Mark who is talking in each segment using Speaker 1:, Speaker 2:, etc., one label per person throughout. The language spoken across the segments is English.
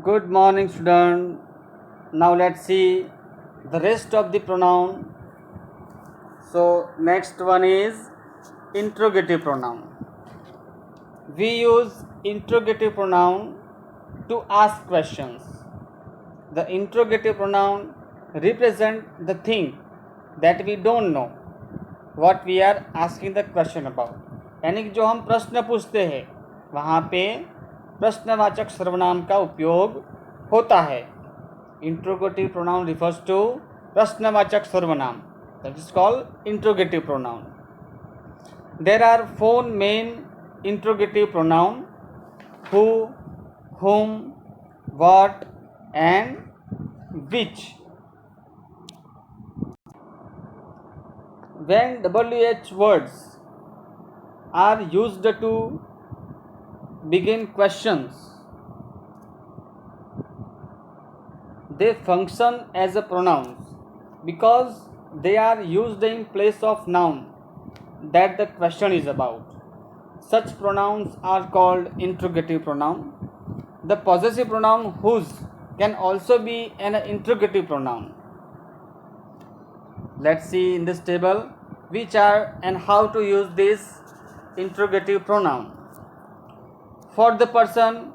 Speaker 1: Good morning, student. Now let's see the rest of the pronoun. So next one is interrogative pronoun. We use interrogative pronoun to ask questions. The interrogative pronoun represent the thing that we don't know what we are asking the question about. यानी कि जो हम प्रश्न पूछते हैं वहाँ पे प्रश्नवाचक सर्वनाम का उपयोग होता है. Interrogative pronoun refers to प्रश्नवाचक सर्वनाम, that is called interrogative pronoun. There are four main interrogative pronoun: who, whom, what and which. When WH words are used to begin questions, they function as a pronouns because they are used in place of noun that the question is about. Such pronouns are called interrogative pronoun. The possessive pronoun whose can also be an interrogative pronoun. Let's see in this table which are and how to use this interrogative pronoun. For the person,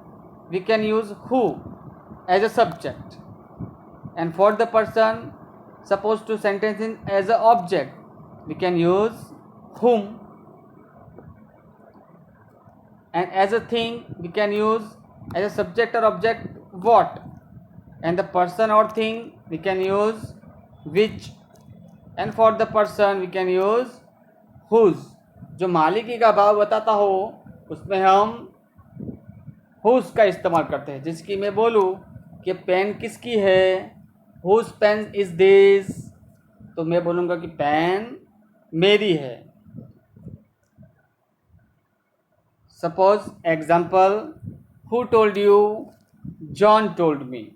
Speaker 1: we can use who as a subject, and for the person supposed to sentence in as a object, we can use whom, and as a thing we can use as a subject or object what, and the person or thing we can use which, and for the person we can use whose. जो मालिकी का भाव बताता हो उसमें हम whose का इस्तेमाल करते हैं. जिसकी मैं बोलूँ कि पेन किसकी है, whose pen is this, तो मैं बोलूँगा कि पेन मेरी है. Suppose example, who told you, John told me.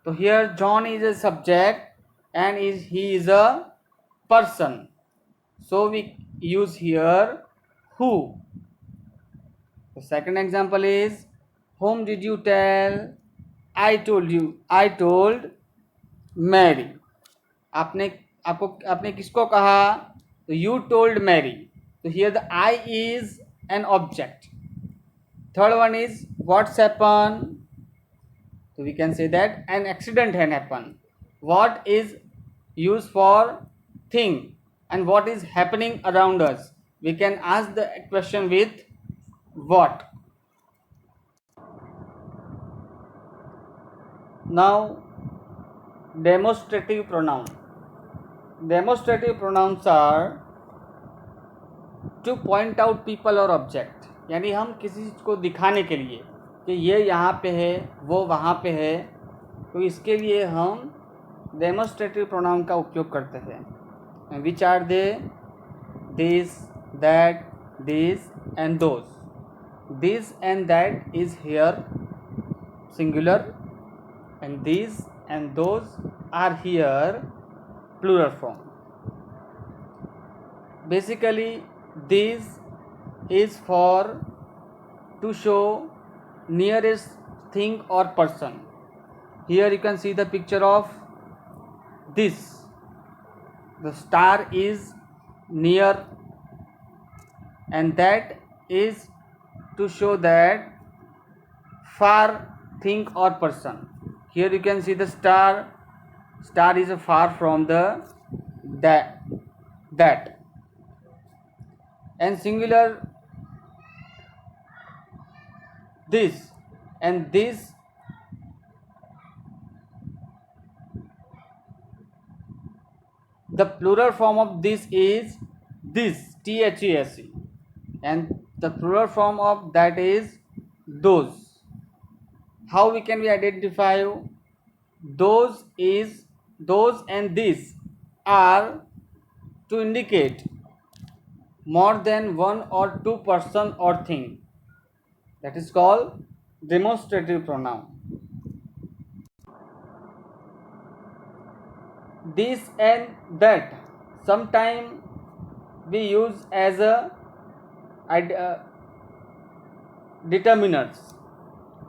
Speaker 1: So here John is a subject and he is a person, so we use here who. The second example is, whom did you tell? I told Mary. आपने किसको कहा? तो you told Mary. So here the I is an object. Third one is what's happened. So we can say that an accident had happened. What is used for thing and what is happening around us. We can ask the question with what. Now demonstrative pronoun. Demonstrative pronouns are to point out people or object. यानी हम किसी चीज़ को दिखाने के लिए कि ये यहाँ पे है, वो वहाँ पे है, तो इसके लिए हम डेमोस्ट्रेटिव प्रोनाउन का उपयोग करते हैं. Which are they? This, that, this and those. This and that is here singular and these and those are here plural form. Basically this is for to show nearest thing or person. Here you can see the picture of this. The star is near and that is to show that far thing or person. Here you can see the star. Star is far from the that. And singular this and this. The plural form of this is this, THESE, and the plural form of that is those. How we can identify those is those and these are to indicate more than one or two person or thing. That is called demonstrative pronoun. This and that sometime we use as a determinants.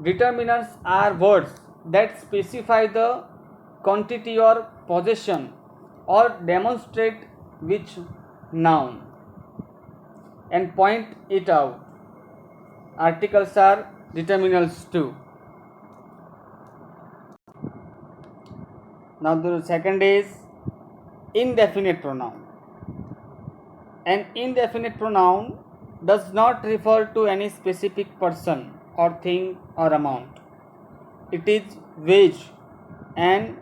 Speaker 1: Determinants are words that specify the quantity or possession or demonstrate which noun and point it out. Articles are determinants too. Now the second is indefinite pronoun. An indefinite pronoun does not refer to any specific person or thing or amount. It is vague and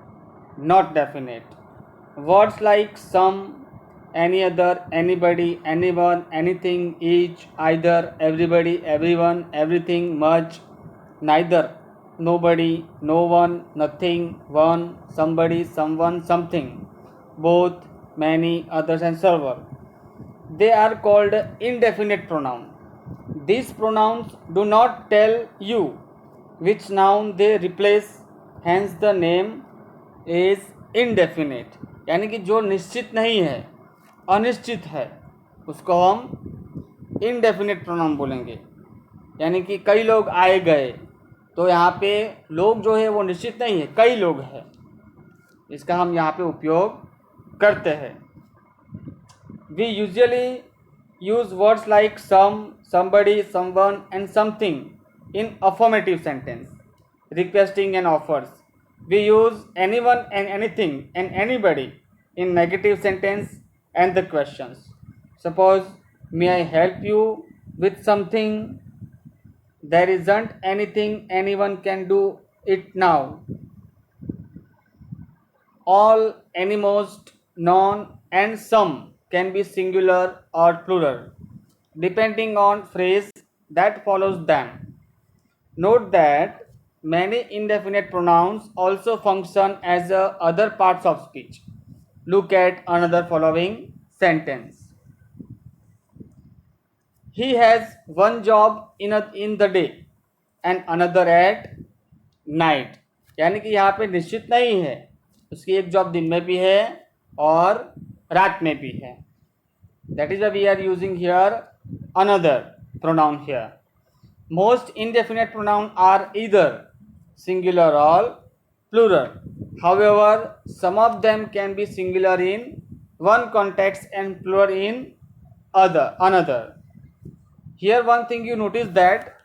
Speaker 1: not definite. Words like some, any other, anybody, anyone, anything, each, either, everybody, everyone, everything, much, neither, nobody, no one, nothing, one, somebody, someone, something, both, many, others, and several. They are called indefinite pronoun. These pronouns do not tell you which noun they replace, hence the name is indefinite. यानी कि जो निश्चित नहीं है, अनिश्चित है, उसको हम indefinite pronoun बोलेंगे. यानी कि कई लोग आए गए, तो यहाँ पे लोग जो है वो निश्चित नहीं है, कई लोग हैं, इसका हम यहाँ पे उपयोग करते हैं. We usually use words like some, somebody, someone, and something in affirmative sentence, requesting and offers. We use anyone and anything and anybody in negative sentence and the questions. Suppose, may I help you with something? There isn't anything anyone can do it now. All, any, most, none, and some can be singular or plural, depending on phrase that follows them. Note that many indefinite pronouns also function as other parts of speech. Look at another following sentence. He has one job in the day and another at night. यानी कि यहाँ पे निश्चित नहीं है, उसकी एक job दिन में भी है और रात में भी है. That is why we are using here another pronoun here. Most indefinite pronouns are either singular or plural. However, some of them can be singular in one context and plural in another. Here one thing you notice that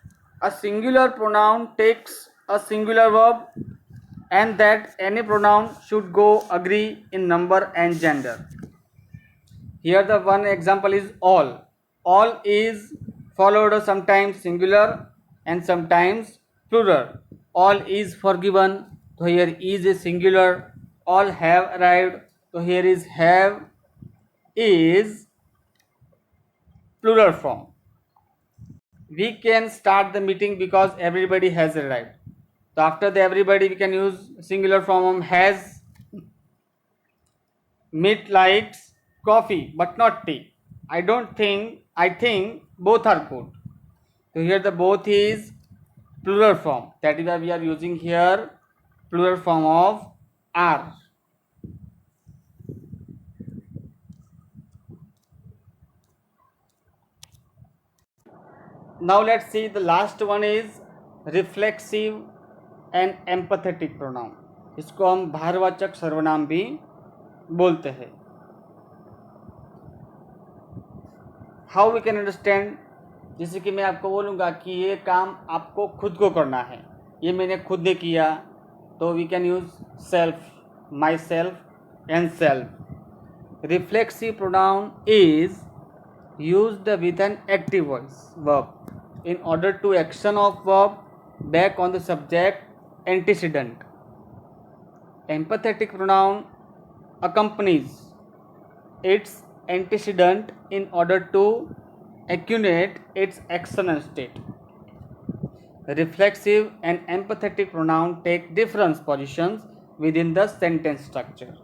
Speaker 1: a singular pronoun takes a singular verb and that any pronoun should go agree in number and gender. Here the one example is all. All is followed sometimes singular and sometimes plural. All is forgiven, so here is a singular. All have arrived, so here is have is plural form. We can start the meeting because everybody has arrived. So after the everybody we can use singular form has. Meet likes coffee but not tea. I think both are good. So here the both is plural form. That is why we are using here plural form of are. Now let's see the last one is reflexive and empathetic pronoun. इसको हम भारवाचक सर्वनाम भी बोलते हैं. How we can understand, जैसे कि मैं आपको बोलूँगा कि ये काम आपको खुद को करना है, ये मैंने खुद ने किया, तो we can use self, myself and self. Reflexive pronoun is used with an active voice verb in order to action of verb back on the subject antecedent. Empathetic pronoun accompanies its antecedent in order to accentuate its action and state. Reflexive and empathetic pronoun take different positions within the sentence structure.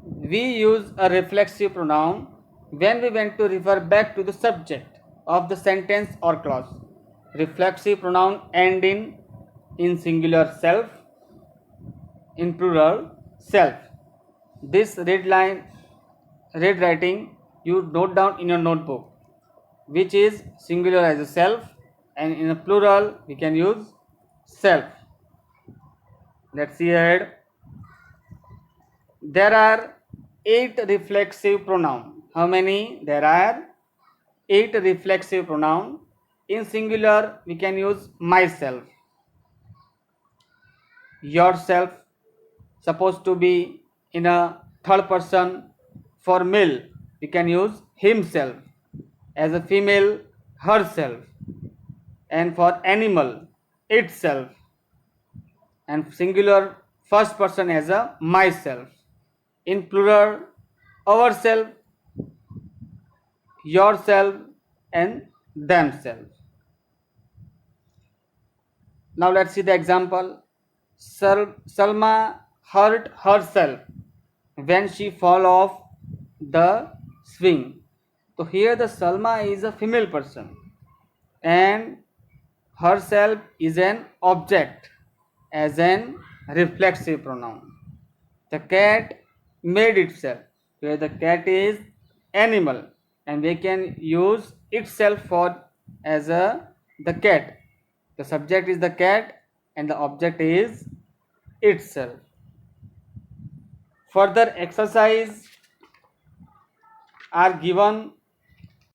Speaker 1: We use a reflexive pronoun when we want to refer back to the subject of the sentence or clause. Reflexive pronoun end in singular self, in plural self. This red writing you note down in your notebook, which is singular as a self, and in a plural we can use self. Let's see ahead. There are 8 reflexive pronouns. How many? There are 8 reflexive pronouns. In singular, we can use myself, yourself, supposed to be in a third person. For male, we can use himself. As a female, herself. And for animal, itself. And singular, first person as a myself. In plural, ourself, yourself, and themselves. Now let's see the example. Salma hurt herself when she fall off the swing. So here the Salma is a female person and herself is an object as an reflexive pronoun. The cat made itself, where the cat is animal and we can use itself for as a the cat. The subject is the cat and the object is itself. Further exercise are given